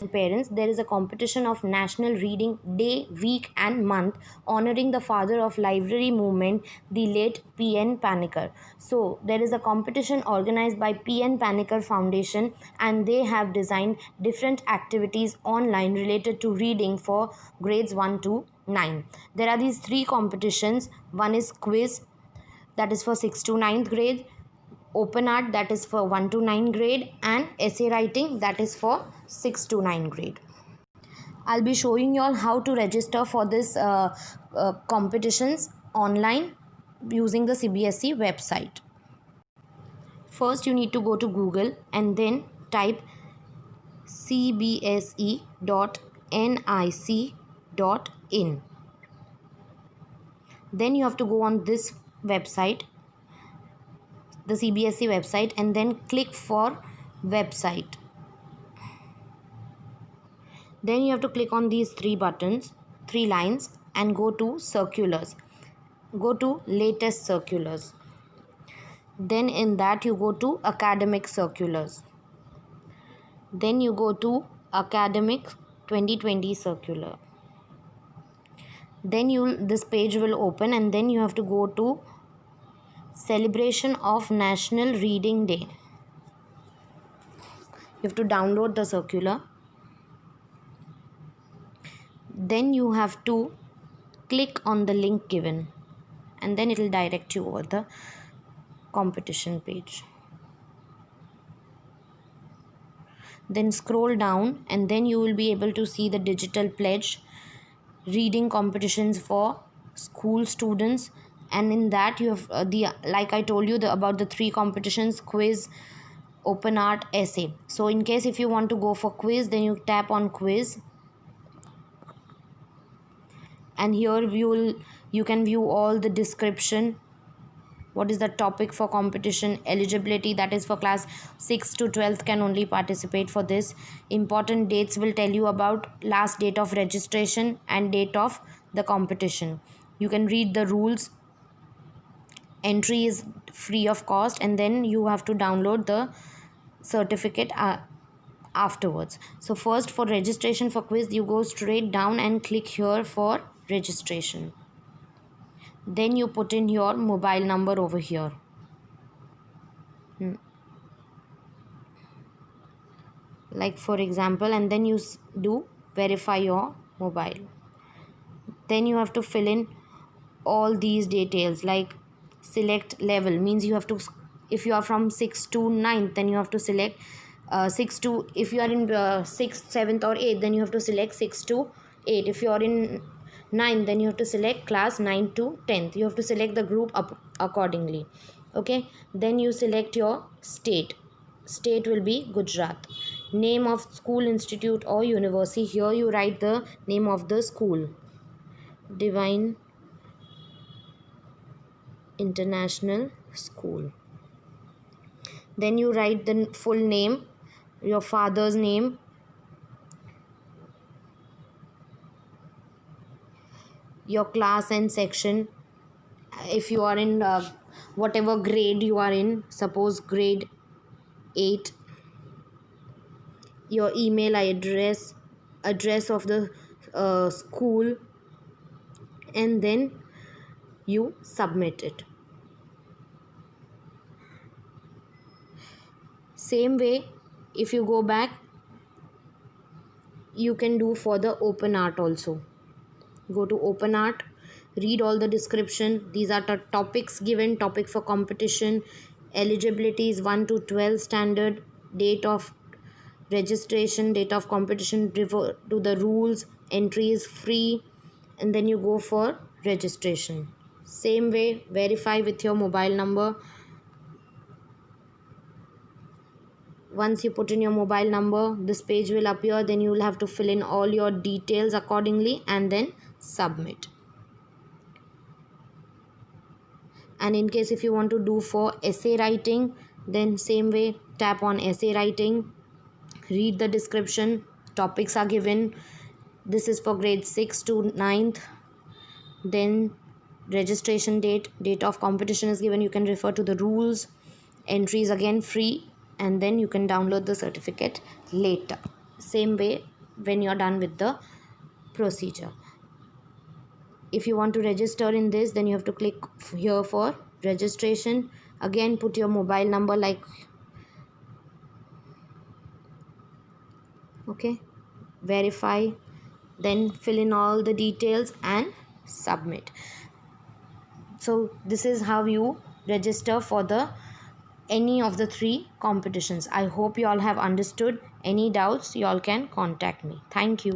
parents, there is a competition of National Reading Day, week and month, honoring the father of library movement, the late P.N. Panikkar. So there is a competition organized by P.N. Panikkar Foundation, and they have designed different activities online related to reading for grades 1 to 9. There are these three competitions. One is quiz, that is for 6th to 9th grade, open art, that is for 1 to 9 grade, and essay writing, that is for 6 to 9 grade. I'll be showing you all how to register for this competitions online using the CBSE website. First you need to go to Google and then type cbse.nic.in. Then you have to go on this website, the CBSE website, and then click for website. Then you have to click on these three lines, and go to circulars. Go to latest circulars. Then in that you go to academic circulars. Then you go to academic 2020 circular. Then this page will open, and then you have to go to celebration of National Reading Day. You have to download the circular. Then you have to click on the link given, and then it will direct you over the competition page. Then scroll down, and then you will be able to see the digital pledge, reading competitions for school students, and in that you have like I told you about the three competitions: quiz, open art, essay. So in case if you want to go for quiz, then you tap on quiz, and here you can view all the description. What is the topic for competition? Eligibility, that is for class 6 to 12th can only participate for this. Important dates will tell you about last date of registration and date of the competition. You can read the rules. Entry is free of cost, and then you have to download the certificate afterwards. So first, for registration for quiz, you go straight down and click here for registration. Then you put in your mobile number over here. Like for example, and then you do verify your mobile. Then you have to fill in all these details, like select level, means you have to, if you are from 6th to 9th, then you have to select 6 to, if you are in 6th, 7th or 8th, then you have to select 6 to 8. If you are in 9th, then you have to select class 9 to 10th. You have to select the group up accordingly. Okay, then you select your state. State will be Gujarat. Name of school, institute or university, here you write the name of the school: Divine International School. Then you write the full name, your father's name, your class and section. If you are in whatever grade you are in, suppose grade 8, your email address, address of the school, and then you submit it. Same way, if you go back, you can do for the open art also. Go to open art, read all the description. These are the topics given: topic for competition, eligibility is 1 to 12 standard, date of registration, date of competition, refer to the rules, entry is free, and then you go for registration. Same way, verify with your mobile number. Once you put in your mobile number, this page will appear. Then you will have to fill in all your details accordingly and then submit. And in case if you want to do for essay writing, then same way, tap on essay writing, read the description, topics are given. This is for grade 6 to 9th. Then registration date, date of competition is given. You can refer to the rules. Entry is again free, and then you can download the certificate later. same way when you're done with the procedure. If you want to register in this, then you have to click here for registration. Again, put your mobile number, like, okay, verify, then fill in all the details and submit. So this is how you register for the any of the 3 competitions. I hope you all have understood. Any doubts, you all can contact me. Thank you.